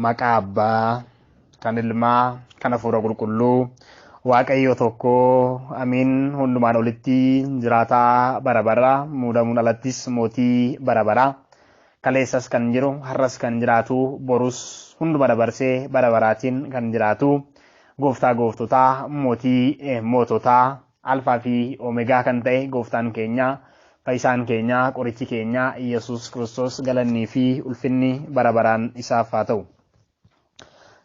Maqaa Abbaa, kan Ilmaa, kan Hafuura Qulqulluu, Waaqayyo tokko, amiin. Hundumaan olitti jiraataa bara bara, muudamuun alattis mootii bara bara. Kaleessas kan jiru, har'as kan jiraatu, borus hunduma dabarsee bara baraatiin kan jiraatu, gooftaa gooftotaa, mootii moototaa, alfaa fi omegaa kan ta'e gooftaan keenya, fayyisaan keenya, qorichi keenya, Yesuus Kiristoos galannii fi ulfinni bara baraan isaaf haa ta'u.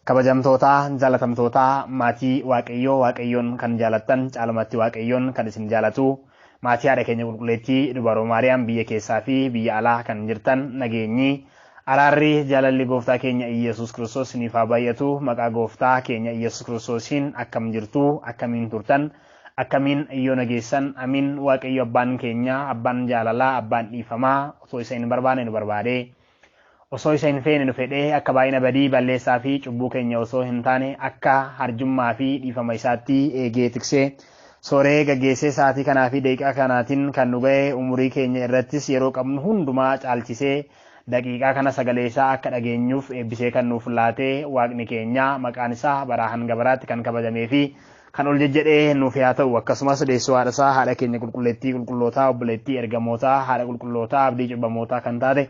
Kabajamtoota, jaalatamtoota, maatii Waaqayyoon kan jaalattan, caalumatti Waaqayyoon kan isin jaalatu, maatii haadha keenya qulqulleettii dubaroo Maariyaam biyya keessaa fi biyya alaa kan jirtan, nageenyi, araarri, jaalalli gooftaa keenya Yesuus Kiristoos isiniif haa baay'atu. Maqaa gooftaa keenya Yesuus Kiristoosiin akkam jirtu, akkamiin turtan, akkamiin yoo nageessan, amiin. Waaqayyo abbaan keenya, abbaan jaalalaa, abbaan dhiifamaa, osoo isa hin barbaanne nu barbaadee, osoo isa hin feene nu fedhee, akka baay'ina badii balleessaa fi cubbuu keenya osoo hin taane akka harjummaa fi dhiifama isaatti eegee tiksee sooree gaggeessee sa'aatii kanaa fi daqiiqaa kanaatiin kan nu ga'e, umurii keenya irrattis yeroo qabnu hundumaa caalchisee daqiiqaa kana sagalee isaa akka dhageenyuuf eebbisee kan nuuf laatee Waaqni keenya maqaan isaa baraa hanga baraatti kan kabajamee fi kan ol jejjedhee nuuf haa ta'u. Akkasumas deessoo haadha isaa, haadha keenya qulqulleettii qulqullootaa, obboleettii ergamootaa, haadha qulqullootaa, abdii cubbamootaa kan taate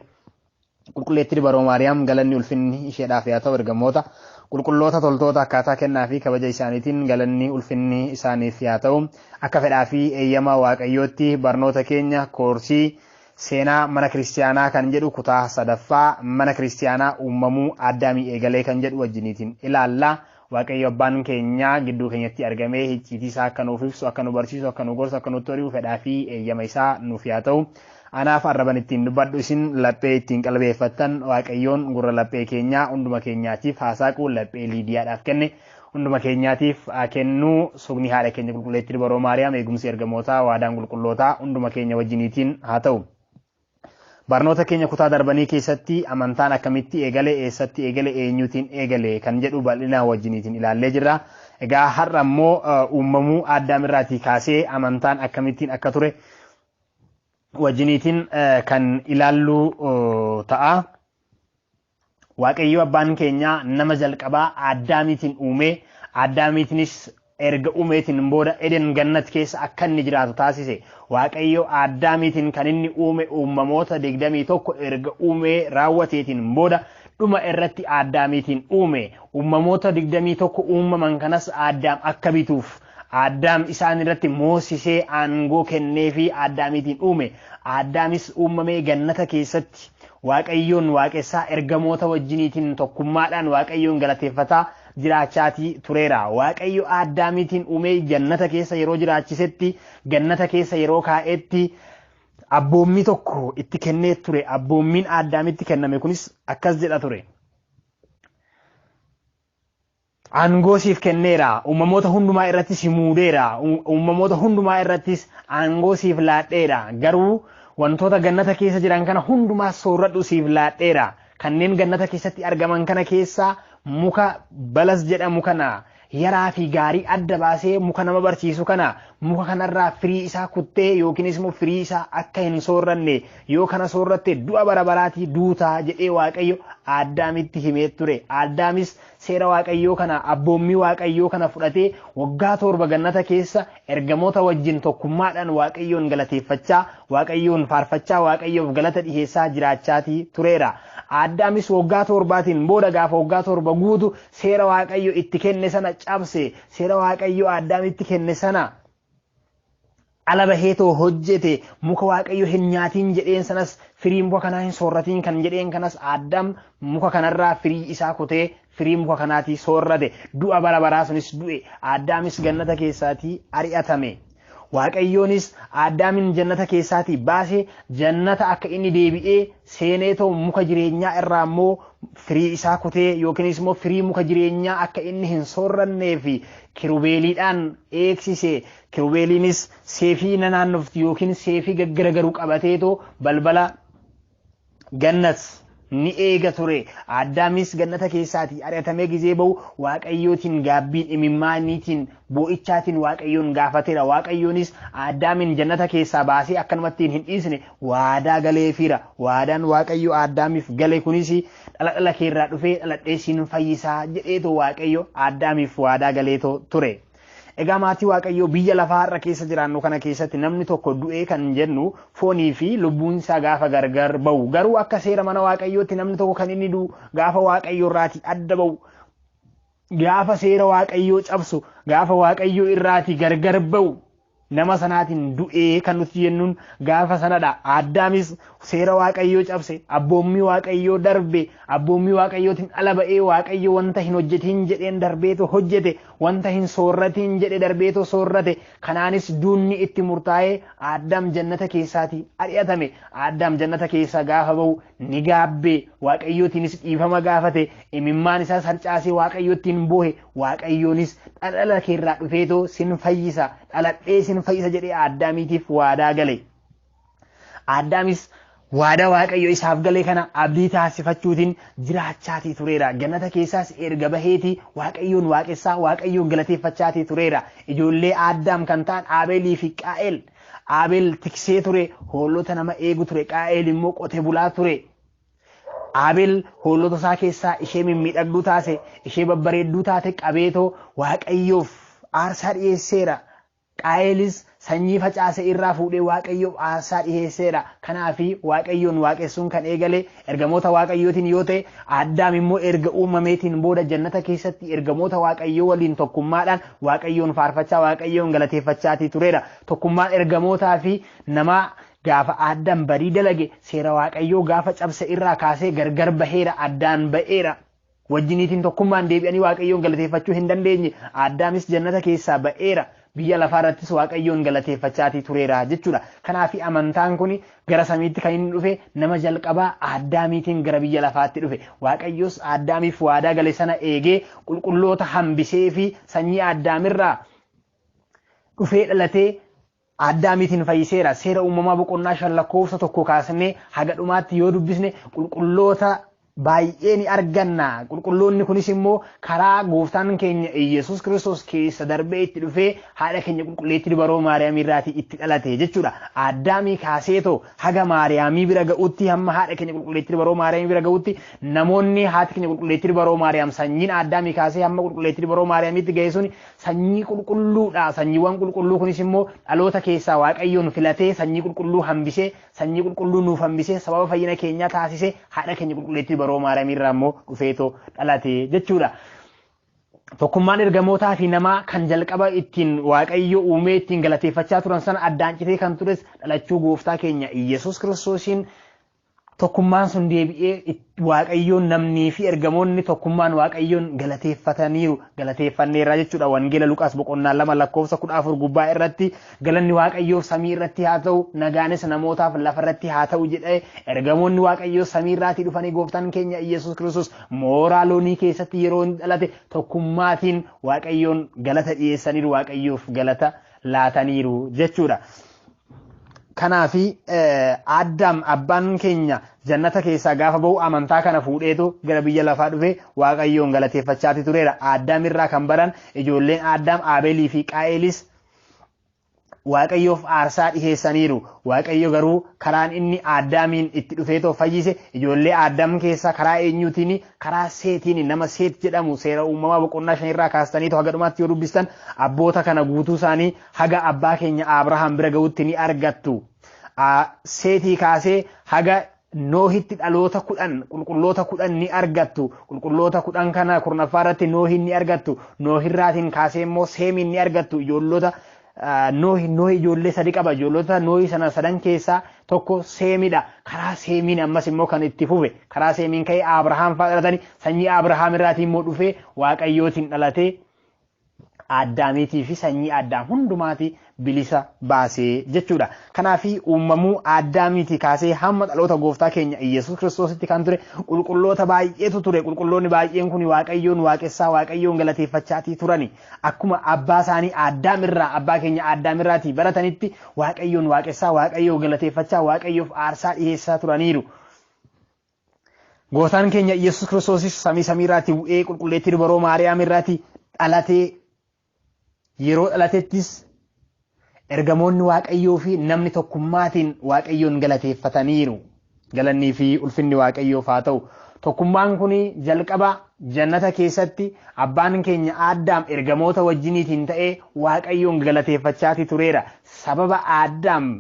qulqulleettii dubaroo Maariyaam galanni ulfinni isheedhaaf haa ta'u. Ergamoota qulqulloota toltoota akkaataa kennaa fi kabaja isaaniitiin galanni ulfinni isaaniif haa ta'u. Akka fedhaa fi eeyyama Waaqayyootti barnoota keenya koorsii seenaa mana kiristiyaanaa kan jedhu kutaa sadaffaa mana kiristiyaanaa uumamuu Addaamii eegalee kan jedhu wajjiniitiin ilaalla. Waaqayyo abbaan keenya gidduu keenyatti argamee icciitii isaa akka nuuf ibsu, akka nu barsiisu, akka nu gorsu, akka nutti horiu fedhaa fi eeyyama isaa nuuf haa ta'u. Anaaf arraban ittiin dubbadhu, isin laphee ittiin qalbeeffattan. Waaqayyoon gurra laphee keenyaa hunduma keenyaatiif haasaquu laphee Liidiyaadhaaf kenne hunduma keenyaatiif kennuu. Sugni haadha keenya qulqulleettii dubaroo Maariyaam, eegumsi ergamootaa, waadaan qulqullootaa hunduma keenya wajjiniitiin haa ta'u. Barnoota keenya kutaa darbanii keessatti amantaan akkamitti eegale, eessatti eegale, eenyuutiin eegale kan jedhu bal'ina wajjiniitiin ilaallee jirra. Egaa har'a immoo uumamuu Addaamirraatii kaasee amantaan akkamittiin akka ture wajjiniitiin kan ilaallu ta'a. Waaqayyo abbaan keenya nama jalqabaa Addaamiitiin uume, Addaamiitiinis erga uumeetiin booda Eden gannat keessa akka inni jiraatu taasise. Waaqayyo Addaamiitiin kan inni uume uumamoota 21 erga uume raawwateetiin booda dhuma irratti Addaamiitiin uume. Uumamoota 21 uumaman kanas Addaam akka bituuf Addaam isaan irratti moosisee aangoo kennee fi Addaamiitiin uume. Addaamis uumamee gannata keessatti Waaqayyoon waaqessaa ergamoota wajjiniitiin tokkummaadhaan Waaqayyoon galateeffataa jiraachaatii tureera. Waaqayyo Addaamiitiin uumee gannata keessa yeroo jiraachisetti, gannata keessa yeroo kaa'etti abboommii tokko itti kennee ture. Abboommiin Addaamitti kenname kunis akkas jedha ture: aangoo siif kenneera, uumamoota hundumaa irrattis muudeera, uumamoota hundumaa irrattis aangoo siif laadheera. Garuu wantoota gannata keessa jiran kana hundumaa soorradhu siif laadheera. Kanneen gannata keessatti argaman kana keessa muka balas jedhamu kana yaraa fi gaarii adda baasee muka nama barsiisu kana muka kanarraa firii isaa kuttee yookiinis immoo firii isaa akka hin soorranne, yoo kana soorratte du'a bara baraatii duutaa jedhee Waaqayyo Addaamitti himee ture. Addaamis seera Waaqayyoo kana, abboommii Waaqayyoo kana fudhatee waggaa 7 gannata keessa ergamoota wajjin tokkummaadhaan Waaqayyoon galateeffachaa, Waaqayyoon faarfachaa, Waaqayyoof galata dhiheessaa jiraachaatii tureera. Addaamis waggaa 7tiin booda gaafa waggaa 7 guutu seera Waaqayyo itti kenne sana cabse. Seera Waaqayyo Addaamitti kenne sana ala baheetoo hojjete. Muka Waaqayyo hin nyaatiin jedheen sanas, firii muka kanaa hin soorratiin kan jedheen kanas Addaam muka kanarraa firii isaa kutee firii muka kanaatii soorrate. Du'a bara baraa sunis du'e. Addaamis gannata keessaatii ari'atame. Waaqayyoonis Addaamin jannata keessaatii baasee jannata akka inni deebi'ee seeneetoo muka jireenyaa irraa immoo firii isaa kutee yookiinis immoo firii muka jireenyaa akka inni hin soorrannee fi kirubeeliidhaan eegsise. Kirubeeliinis seefii naannofti yookiin seefii gaggaragaru qabateetoo balbala gannat ni eega ture. Addaamis gannata keessaati ari'atamee gizee bahu waaqayyootiin gaabbiin imimmaaniitiin boo'ichaatiin waaqayyoon gaafateera. Waaqayyoonis Addaamin jannata keessaa baasee akkanumatti hin dhiisne waadaa galeefiira. Waadaan waaqayyo Addaamiif gale kunis dhala keerraa dhufee dhaladhee siin fayyisaa jedheetu waaqayyo Addaamiif waadaa galeetoo ture. Egaa maatii waaqayyoo biyya lafaa har'a keessa jiraannu kana keessatti namni tokko du'ee kan jennu foonii fi lubbuun isaa gaafa gargar bahu. Garuu akka seera mana waaqayyootti namni tokko kan inni du'u gaafa waaqayyoo irraatii adda bahu, gaafa seera waaqayyoo cabsu, gaafa waaqayyoo irraatii gargar bahu nama sanaatiin du'ee kan nuti jennuun gaafa sanadha. Addaamis seera waaqayyoo cabse, abboommii waaqayyoo darbe, abboommii waaqayyootiin ala ba'ee waaqayyo wanta hin hojjetiin jedheen darbeetu hojjete, wanta hin soorratiin jedhe darbeetu soorrate. Kanaanis duunni itti murtaa'ee Addaam jannata keessaati ari'atame. Addaam jannata keessaa gaafa bahu ni gaabbee, waaqayyootiinis dhiifama gaafate, imimmaan isaas harcaasee waaqayyoottiin boohe. Waaqayyoonis dhala keerraa dhufeetoo sin fayyisa, dhaladhee sin fayyisa jedhee Addaamiitiif waadaa gale. Addaamis waadaa waaqayyo isaaf gale kana abdii taasifachuutiin jiraachaatii tureera. Jannata keessaas erga baheetii waaqayyoon waaqessaa, waaqayyoon galateeffachaatii tureera. Ijoollee Addaam kan ta'an Aabeelii fi Qaa'eel. Aabeel tiksee ture, hoolota nama eegu ture. Qaa'eel immoo qote bulaa ture. Aabeel hoolota isaa keessaa ishee mimmiidhagduu taase, ishee babbareedduu taate qabeetoo waaqayyoof aarsaa dhiyeesseera. Qaa'eelis sanyii facaase irraa fuudhee waaqayyoof aarsaa dhiyeesseera. Kanaafi waaqayyoon waaqessuun kan eegale ergamoota waaqayyootiin yoo ta'e, Addaam immoo erga uumameetiin booda jannata keessatti ergamoota waaqayyoo waliin tokkummaadhaan waaqayyoon faarfachaa, waaqayyoon galateeffachaatii tureera. Tokkummaan ergamootaa fi namaa gaafa Addaam badii dalage seera waaqayyoo gaafa cabse irraa kaasee gargar baheera, addaan ba'eera. Wajjiniitiin tokkummaan deebi'anii waaqayyoon galateeffachuu hin dandeenye. Addaamis jannata keessaa ba'eera. Biyya lafaa irrattis waaqayyoon galateeffachaatii tureera jechuudha. Kanaaf amantaan kun gara samiitti kan inni dhufe nama jalqabaa Addaamiitiin gara biyya lafaatti dhufe. Waaqayyos Addaamiif waadaa gale sana eegee qulqulloota hambisee fi sanyii Addaamirraa dhufee dhalatee Addaamiitiin fayyiseera. Seera uumamaa boqonnaa 5 lakkoofsa 1 kaasnee haga dhumaatti yoo dubbisne qulqulloota baay'ee ni arganna. Qulqulloonni kunis immoo karaa gooftaan keenya Yesuus Kiristoos keessa darbee itti dhufee haadha keenya qulqulleettii dubaroo Maariyaam irraatii itti dhalate jechuudha. Addaamii kaaseetoo haga Maariyaamii bira ga'utti, hamma haadha keenya qulqulleettii dubaroo Maariyaamii bira ga'utti namoonni haati keenya qulqulleettii dubaroo Maariyaam sanyiin Addaamii kaasee hamma qulqulleettii dubaroo Maariyaamiitti ga'e sun sanyii qulqulluudha. Sanyiiwwan qulqulluu kunis immoo dhaloota keessaa waaqayyoon filatee sanyii qulqulluu hambisee, sanyii qulqulluu nuuf hambisee sababa fayyina keenyaa taasisee haadha keenya qulqulleettii dubaroo Maariyaam irraa immoo dhufeetoo dhalate jechuudha. Tokkummaan ergamootaa fi namaa kan jalqaba ittiin waaqayyo uumee ittiin galateeffachaa turan sana addaan citee kan tures dhalachuu gooftaa keenya Yesuus Kiristoosiin tokkummaan sun deebi'ee waaqayyoon namnii fi ergamoonni tokkummaan waaqayyoon galateeffataniiru, galateeffanneerra jechuudha. Wangeela Luqaas boqonnaa 2 lakkoofsa 14 gubbaa irratti galanni waaqayyoof samii irratti haa ta'u, nagaanis namootaaf lafa irratti haa ta'u jedhee ergamoonni waaqayyoo samii irraatii dhufanii gooftaan keenya Yesuus Kiristoos mooraa loonii keessatti yeroo inni dhalate tokkummaatiin waaqayyoon galata dhiyeessaniiru, waaqayyoof galata laataniiru jechuudha. Kanaafi Addaam abbaan keenya jannata keessaa gaafa bahu amantaa kana fuudheetu gara biyya lafaa dhufe waaqayyoon galateeffachaati tureera. Addaam irraa kan baran ijoolleen Addaam Aabeelii fi Qaa'eelis waaqayyoof aarsaa dhiheessaniiru. Waaqayyo garuu karaan inni Addaamiin itti dhufeetoo fayyise ijoollee Addaam keessaa karaa eenyuutiin? Karaa Seetiin. Nama Seet jedhamu seera uumamaa boqonnaa 5 irraa kaastaniitu haga dhumaatti yoo dubbistan abboota kana guutuu isaanii haga abbaa keenya Abrahaam bira ga'utti ni argattu. Seetii kaasee haga Noohitti dhaloota 10 qulqulloota 10 ni argattu. Qulqulloota 10 kana kurnaffaa irratti Noohin ni argattu. Noohirraatiin kaasee immoo Seemiin ni argattu. Ijoollota Noohi ijoollee 3 qaba. Ijoollota Noohi sana 3 keessaa tokko Seemidha. Karaa Seemiin ammas immoo kan itti fufe karaa Seemiin ka'ee Abrahaam fa'aa dhalatanii sanyii Abrahaam irraatiin immoo dhufee waaqayyootiin dhalatee Addaamiitii fi sanyii Addaam hundumaati bilisa baasee jechuudha. Kanaaf uumamuu Addaamiitii kaasee hamma dhaloota gooftaa keenya Yesuus Kiristoositti kan ture qulqulloota baay'eetu ture. Qulqulloonni baay'een kun waaqayyoon waaqessaa, waaqayyoon galateeffachaatii turani. Akkuma abbaa isaanii Addaam irraa, abbaa keenya Addaam irraatii baratanitti waaqayyoon waaqessaa, waaqayyoon galateeffachaa, waaqayyoof aarsaa dhiyeessaa turaniiru. Gooftaan keenya Yesuus Kiristoosis samii samiirraati bu'ee qulqulleettii dubaroo Maariyaam irraati dhalatee yeroo dhalatettis ergamoonni Waaqayyoo fi namni tokkummaatiin Waaqayyoon galateeffataniiru. Galannii fi ulfinni Waaqayyoof haa ta'u. Tokkummaan kun jalqaba jannata keessatti abbaan keenya Addaam ergamoota wajjiniitiin ta'ee Waaqayyoon galateeffachaati tureera. Sababa Addaam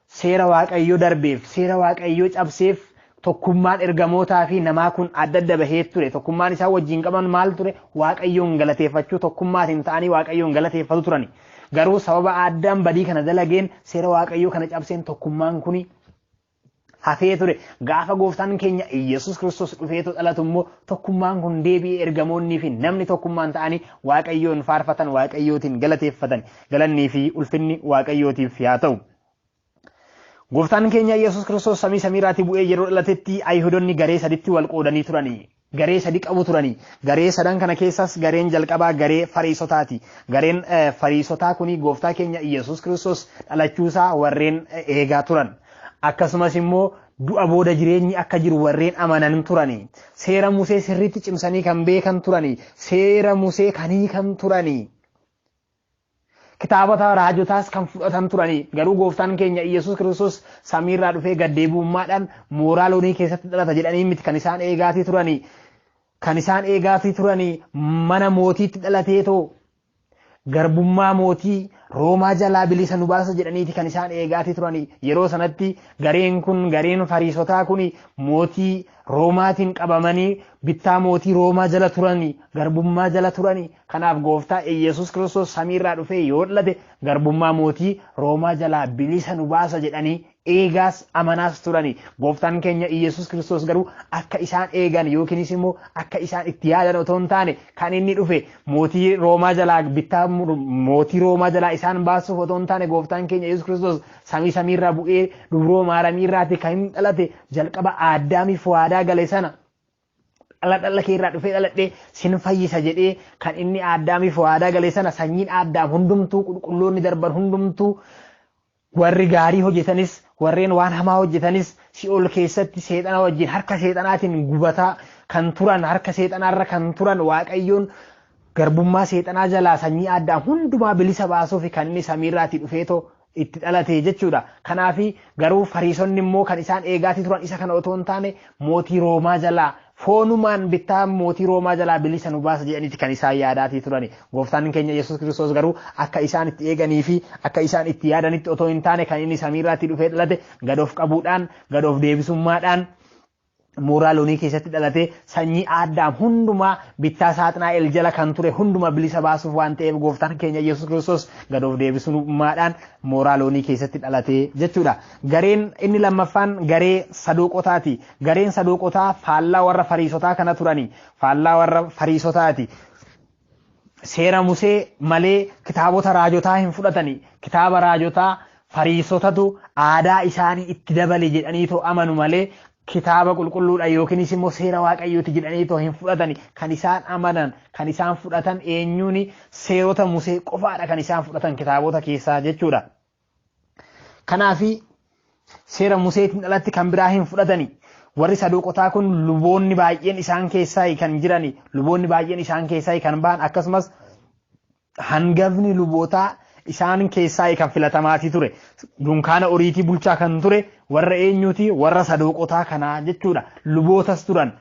seera Waaqayyoo darbeef, seera Waaqayyoo cabseef tokkummaan ergamootaa fi namaa kun adda bahee ture. Tokkummaan isaa wajjin qaban maal ture? Waaqayyoon galateeffachuu tokkummaatiin ta'anii Waaqayyoon galateeffatu turani. Garuu sababa Addaam badii kana dalageen seera Waaqayyoo kana cabseen tokkummaan kun hafee ture. Gaafa gooftaan keenya Yesuus Kiristoos dhufeetu dhalatu immoo tokkummaan kun deebi'ee ergamoonnii fi namni tokkummaan ta'anii Waaqayyoon faarfatan, Waaqayyootiin galateeffatan. Galannii fi ulfinni Waaqayyootiif haa ta'u. Gooftaan keenya Yesuus Kiristoos samii samiirraati bu'ee yeroo dhalatetti Ayihudonni garee saditti wal qoodanii turanii. Garee sadi qabu turanii. Garee sadan kana keessas gareen jalqabaa garee Fariisotaati. Gareen Fariisotaa kuni gooftaa keenya Yesuus Kiristoos dhalachuusaa warreen eegaa turan. Akkasumas immoo du'a booda jireenyi akka jiru warreen amanan turanii. Seera Musee sirriitti cimsanii kan beekan turanii. Seera Musee kan hiikan turanii. Kitaabota raajotaas kan fudhatan turanii. Garuu gooftaan keenya Yesuus Kiristoos samiirraa dhufee gaddeebi'ummaadhaan mooraa loonii keessatti dhalata jedhanii miti kan isaan eegaatii turanii. Kan isaan eegaatii turanii mana mootiitti dhalateetoo garbummaa mootii Roomaa jalaa bilisa nu baasa jedhaniiti kan isaan eegaatii turanii. Yeroo sanatti gareen kun gareen Fariisotaa kun mootii Roomaatiin qabamanii bittaa mootii Roomaa jala turanii, garbummaa jala turanii. Kanaaf gooftaa Yesuus Kiristoos samiirraa dhufee yoo dhalate garbummaa mootii Roomaa jalaa bilisa nu baasa jedhanii eegaas amanaas turanii. Gooftaan keenya Yesuus Kiristoos garuu akka isaan eegan yookiinis immoo akka isaan itti yaadan otoo hin taane kan inni dhufe mootii Roomaa jalaa bittaa mootii Roomaa jalaa isaan baasuuf otoo hin taane gooftaan keenya Yesuus Kiristoos samii samiirraa bu'ee dubroo Maariyaamiirraati kan inni dhalate jalqaba Addaamiif waadaa gale sana. Dhala keerraa dhufee dhaladhee sin fayyisa jedhee kan inni Addaamiif waadaa gale sana sanyiin Addaam hundumtuu qulqulloonni darban hundumtuu warri gaarii hojjetanis warreen waan hamaa hojjetanis Si'ool keessatti seexana wajjin harka seexanaatiin gubataa kan turan, harka seexanaarra kan turan Waaqayyoon garbummaa seexanaa jalaa sanyii Addaam hundumaa bilisa baasuuf kan inni samiirraati dhufeetoo itti dhalate jechuudha. Kanaafi garuu Fariisonni immoo kan isaan eegaatii turan isa kana otoo hin taane mootii Roomaa jalaa foonumaan bittaa mootii Roomaa jalaa bilisa nu baasa jedhaniiti kan isaan yaadaatii turani. Gooftaan keenya Yesuus Kiristoos garuu akka isaan itti eeganii fi akka isaan itti yaadanitti otoo hin taane kan inni samiirraatti dhufee dhalate gadoof qabuudhaan, gadoof deebisummaadhaan mooraa loonii keessatti dhalate sanyii Addaam hundumaa bittaa Saaxinaa'el jala kan ture hundumaa bilisa baasuuf waan ta'eef gooftaan keenya Yesuus Kiristoos gadoof deebisummaadhaan mooraa loonii keessatti dhalate jechuudha. Gareen inni lammaffaan garee Sadooqotaati. Gareen Sadooqotaa faallaa warra Fariisotaa kana turanii. Faallaa warra Fariisotaati. Seera Musee malee kitaabota raajotaa hin fudhatanii. Kitaaba raajotaa Fariisotatu aadaa isaanii itti dabale jedhaniitoo amanu malee kitaaba qulqulluudha yookiinis immoo seera Waaqayyooti jedhaniitoo hin fudhatani. Kan isaan amanan, kan isaan fudhatan eenyuuni seerota Musee qofaadha kan isaan fudhatan kitaabota keessaa jechuudha. Kanaafi seera Museetiin alatti kan biraa hin fudhatani. Warri Sadooqotaa kun luboonni baay'een isaan keessaa kan jirani, luboonni baay'een isaan keessaa kan ba'an akkasumas hangafni lubootaa isaan keessaa kan filatamaatii ture. Dunkaana oriitii bulchaa kan ture warra eenyuti? Warra Sadooqotaa kanaa jechuudha. Lubootas turan.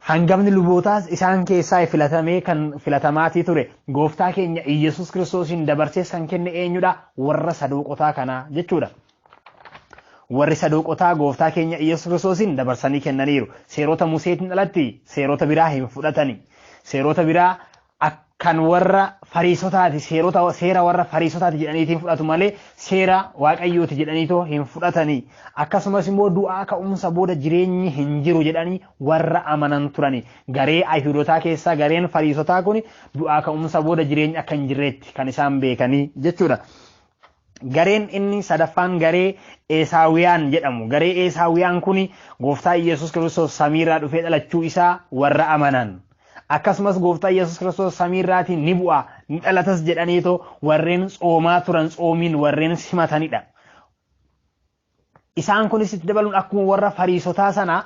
Hangafni lubootaas isaan keessaa filatamee kan filatamaatii ture. Gooftaa keenya Yesuus Kiristoosiin dabarsees kan kenne eenyudha? Warra Sadooqotaa kanaa jechuudha. Warri Sadooqotaa gooftaa keenya Yesuus Kiristoosiin dabarsanii kennaniiru. Seerota Museetiin alatti seerota biraa hin fudhatani. Seerota biraa kan warra Fariisotaati, seera warra Fariisotaati jedhaniitiin fudhatu malee seera Waaqayyooti jedhaniitoo hin fudhatanii. Akkasumas immoo du'aa ka'umsa booda jireenyi hin jiru jedhanii warra amanan turani. Garee Ayihudotaa keessaa gareen Fariisotaa kun du'aa ka'umsa booda jireenyi akka hin jirreetti kan isaan beekanii jechuudha. Gareen inni sadaffaan garee Esaawiyaan jedhamu. Garee Esaawiyaan kun gooftaa Yesuus Kiristoos samiirraa dhufee dhalachuu isaa warra amanan. Akkasumas gooftaa Yesuus Kiristoos samiirraatiin ni bu'a, ni dhalatas jedhaniitoo warreen tsoomaa turan tsoomiin warreen simatanidha. Isaan kunis itti dabaluun akkuma warra Fariisotaa sana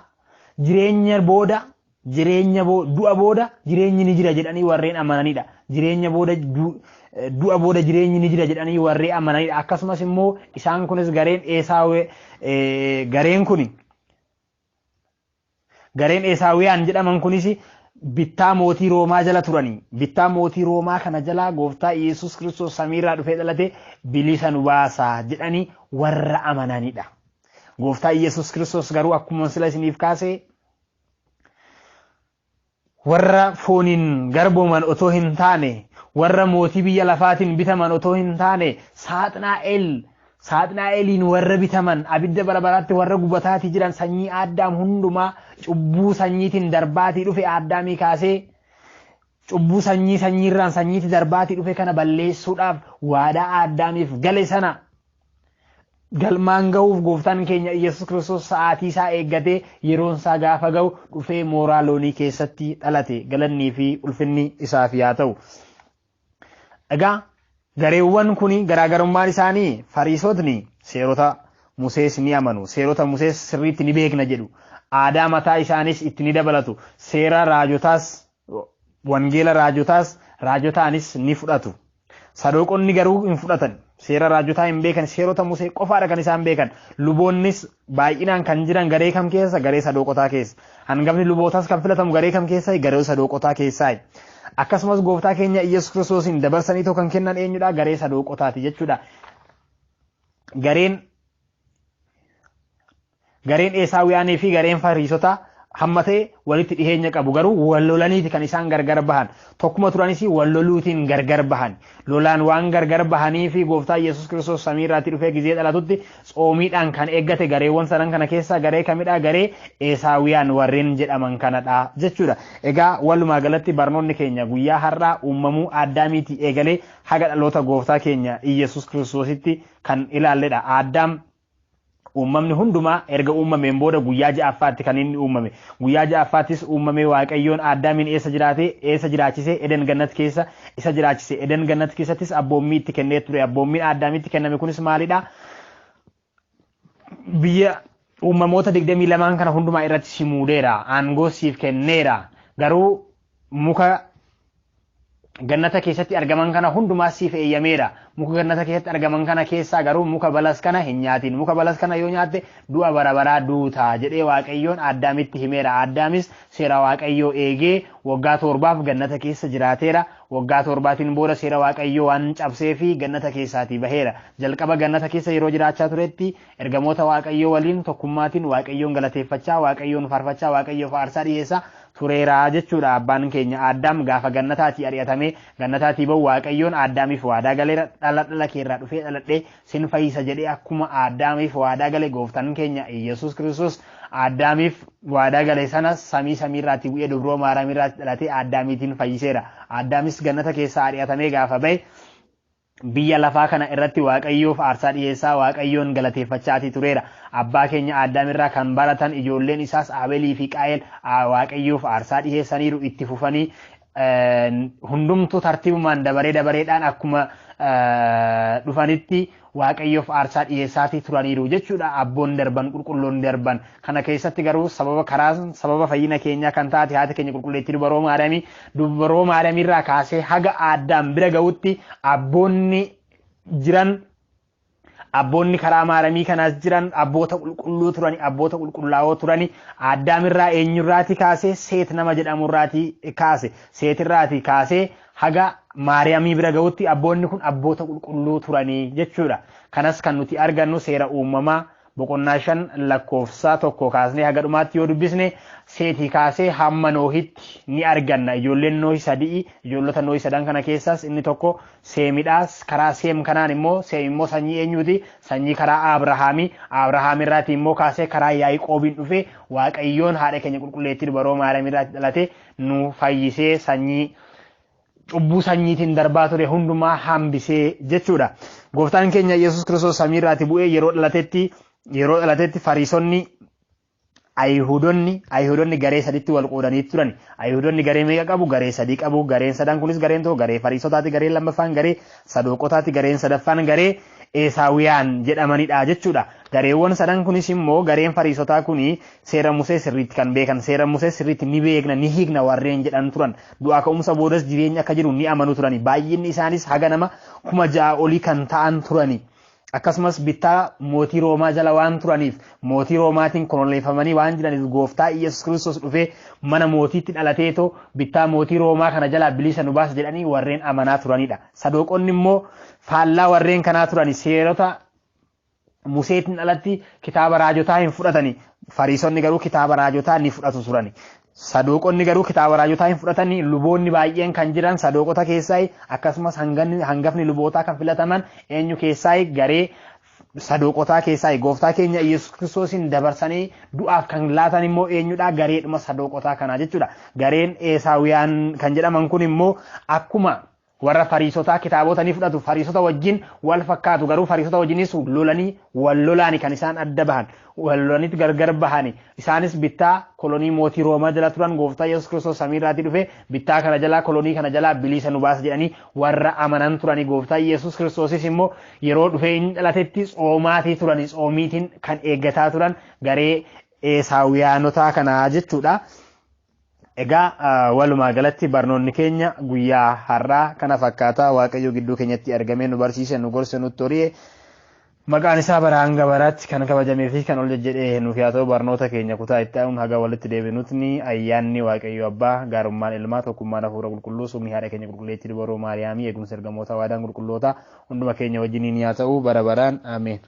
jireenya booda du'a booda jireenyi ni jira jedhanii warreen amananidha. Jireenya booda du'a booda jireenyi ni jira jedhanii warreen amananidha. Akkasumas immoo isaan kunis gareen Esaawiyaan jedhaman kunis bittaa mootii Roomaa jala turanii. Bittaa mootii Roomaa kana jala gooftaa Yesuus Kiristoos samiirraa dhufee dhalate bilisa nu baasaa jedhanii warra amananidha. Gooftaa Yesuus Kiristoos garuu akkuma sila isiniif kaase warra fooniin garbooman otoo hin taane, warra mootii biyya lafaatiin bitaman otoo hin taane, Saaxinaa'eliin warra bitaman, abidda bara baraatti warra gubataatii jiran, sanyii Addaam hundumaa cubbuu sanyiitiin darbaatii dhufe Addaamii kaasee cubbuu sanyiirraan sanyiitti darbaatii dhufe kana balleessuudhaaf waadaa Addaamiif gale sana galmaan ga'uuf gooftaan keenya Yesuus Kiristoos sa'aatii isaa eeggatee yeroon isaa gaafa ga'u dhufee mooraa loonii keessatti dhalate. Galannii fi ulfinni isaaf yaa ta'u. Egaa gareewwan kuni garaagarummaan isaanii Fariisotni seerota Musees ni amanu. Seerota Musees sirriitti ni beekna jedhu. Aadaa mataa isaanis itti ni dabalatu. Seera raajotaas, wangeela raajotaanis ni fudhatu. Sadoqonni garuu hin fudhatan. Seera raajotaa hin beekan, seerota Musee qofaadha kan isaan beekan. Luboonnis baay'inaan kan jiran garee kam keessa? Garee sadoqotaa keessa. Hangafni lubootaas kan filatamu garee kam keessa? Garee sadoqotaa keessaa. Akkasumas gooftaa keenya Yesuus Kiristoosiin dabarsanii kan kennan eenyudha? Garee sadoqotaati jechuudha. Gareen Esaawiyaanii fi gareen Fariisotaa hamma ta'e walitti dhiheenya qabu, garuu wal lolaniiti kan isaan gargar bahan. Tokkuma turanis wal loluutiin gargar bahan. Lolaan waan gargar bahanii fi gooftaa Yesuus Kiristoos samiirraatti dhufee gizee dhalatutti tsoomiidhaan kan eeggate gareewwan sadan kana keessaa garee kamidha? Garee Esaawiyaan warreen jedhaman kanadha jechuudha. Egaa walumaa galatti barnoonni keenya guyyaa har'aa uumamuu Addaamiitii eegalee haga dhaloota gooftaa keenya Yesuus Kiristoositti kan ilaalledha. Addaam uumamni hundumaa erga uumameen booda guyyaa ja'affaatti kan inni uumame. Guyyaa ja'affaattis uumamee Waaqayyoon Addaamiin eessa jiraachise? Eden Gannat keessa isa jiraachise. Eden Gannat keessattis abboommii itti kennee ture. Abboommiin Addaamitti kenname kunis maalidha? Biyya uumamoota 22 kana hundumaa irratti si muudeera. Aangoo siif kenneera. Garuu muka gannata keessatti argaman kana hundumaa siif eeyyameera. Muka gannata keessatti argaman kana keessaa garuu muka balas kana hin nyaatin. Muka balas kana yoo nyaatte du'a bara baraa duuta jedhee Waaqayyoon Addaamitti himeera. Addaamis seera Waaqayyoo eegee waggaa 7 gannata keessa jiraateera. Waggaa 7 booda seera Waaqayyoo waan cabsee fi gannata keessaatii baheera. Jalqaba gannata keessa yeroo jiraachaa turetti ergamoota Waaqayyoo waliin tokkummaatiin Waaqayyoon galateeffachaa, Waaqayyoon faarfachaa, Waaqayyoof aarsaa dhiyeessaa tureera jechuudha. Abbaan keenya Addaam gaafa gannataatii ari'atamee gannataatii bahu Waaqayyoon Addaamiif waadaa galeera. Dhala keerraa dhufee dhaladhee sin fayyisa jedhee akkuma Addaamiif waadaa gale gooftaan keenya Yesuus Kiristoos Addaamiif waadaa gale sana samiirraatti bu'ee dubroo Maariyaamiirraatti dhalatee Addaamiitiin fayyiseera. Addaamis gannata keessaa ari'atamee gaafa bahe biyya lafaa kana irratti Waaqayyoof aarsaa dhiyeessaa, Waaqayyoon galateeffachaatii tureera. Abbaa keenya Addaamirraa kan baratan ijoolleen isaas Abelii fi Qaayel Waaqayyoof aarsaa dhiyeessaniiru. Itti fufanii hundumtuu tartiibumaan dabareedhaan akkuma dhufanitti Waaqayyoof aarsaa dhiyeessaatii turaniiru jechuudha. Abboon darban, qulqulloon darban. Kana keessatti garuu sababa fayyina keenyaa kan taate haati keenya qulqulleettii dubaroo Maariyaamiirraa kaasee haga Addaam bira ga'utti abboonni karaa Maariyaamii kanaas jiran abboota qulqulluu turani, abboota qulqullaa'oo turani. Addaamirraa eenyurraati kaasee? Seet nama jedhamurraati kaase. Seetirraati kaasee haga Maariyaamii bira ga'utti abboonni kun abboota qulqulluu turanii jechuudha. Kanas kan nuti argannu seera uumamaa boqonnaa 5 lakkoofsa 1 kaasnee haga dhumaatti yoo dubbisne Seetii kaasee hamma Noohitti ni arganna. Ijoolleen Noohi sadii, ijoollota Noohi sadan kana keessaas inni tokko Seemidhaas. Karaa Seem kanaan immoo Seem immoo sanyii eenyuuti? Sanyii karaa Abrahaamii. Abrahaamiirraati immoo kaasee karaa Yaaqoobiin dhufe Waaqayyoon haadha keenya qulqulleettii dubaroo Maariyaamiirraatti dhalate nu fayyisee sanyii cubbuu sanyiitiin darbaa ture hundumaa hambisee jechuudha. Gooftaan keenya Yesuus Kiristoos samiirraati bu'ee yeroo dhalatetti Fariisonni Ayihudonni garee saditti wal qoodanii turan. Ayihudonni garee meeqa qabu? Garee sadii qabu. Gareen sadan kunis gareen tokko garee Fariisotaati, gareen lammaffaan garee Sadoqotaati, gareen sadaffaan garee Esaawiyaan jedhamanidha jechuudha. Gareewwan sadan kunis immoo gareen Fariisotaa kuni seera Musee sirriitti kan beekan, seera Musee sirriitti ni beekna, ni hiikna warreen jedhan turan. Du'aa ka'umsa boodas jireenya akka jiru ni amanu turani. Baay'inni isaanis haga nama 6,000 olii kan ta'an turani. Akkasumas bittaa mootii Roomaa jala waan turaniif mootii Roomaatiin koloneeffamanii waan jiraniif gooftaa Iyesuus Kiristoos dhufee mana mootiitti dhalateetoo bittaa mootii Roomaa kana jalaa bilisa nu baasa jedhanii warreen amanaa turanidha. Saduuqonni immoo faallaa warreen kanaa turani. Seerota Museetiin alatti kitaaba raajotaa hin fudhatani. Fariisonni garuu kitaaba raajotaa ni fudhatu turani. Saduuqonni garuu kitaaba raajotaa hin fudhatanii. Luboonni baay'een kan jiran saduuqota keessaa akkasumas hangafni lubootaa kan filataman eenyu keessaa garee saduuqotaa keessaa gooftaa keenya Iyesuus Kiristoosin dabarsanii du'aaf kan laatan immoo eenyudha? Gareedhuma saduuqotaa kanaa jechuudha. Gareen Esaawiyaan kan jedhaman kun immoo akkuma warra Fariisotaa kitaabota ni fudhatu. Fariisota wajjin wal fakkaatu, garuu Fariisota wajjinis lolanii wal lolaani kan isaan adda bahan, wal lolanitti gargar bahani. Isaanis bittaa kolonii mootii Roomaa jala turan gooftaa Yesuus Kiristoos samiirraatii dhufe bittaa kana jalaa kolonii kana jalaa bilisa nu baasa jedhanii warra amanan turani. Gooftaa Yesuus Kiristoosis immoo yeroo dhufee inni dhalatetti xoomaatii turani. Xoomiitiin kan eeggataa turan garee Esaawiyaanotaa kanaa jechuudha. Egaa walumaa galatti barnoonni keenya guyyaa har'aa kana fakkaata. Waaqayyo gidduu keenyatti argamee nu barsiise, nu gorse, nutti hori'e. Maqaan isaa bara hanga baraatti kan kabajamee fi kan ol jejjedhee nuuf haa ta'u. Barnoota keenya kutaa itti aanuun haga walitti deebinutti ayyaanni Waaqayyo Abbaa, gaarummaan Ilmaa, tokkummaan Hafuura Qulqulluu, sumni haadha keenya qulqulleettii dubaroo Maariyaamii, eegumsa ergamoota waadaan qulqulloota hunduma keenya wajjiniin haa ta'u bara baraan. Ameen.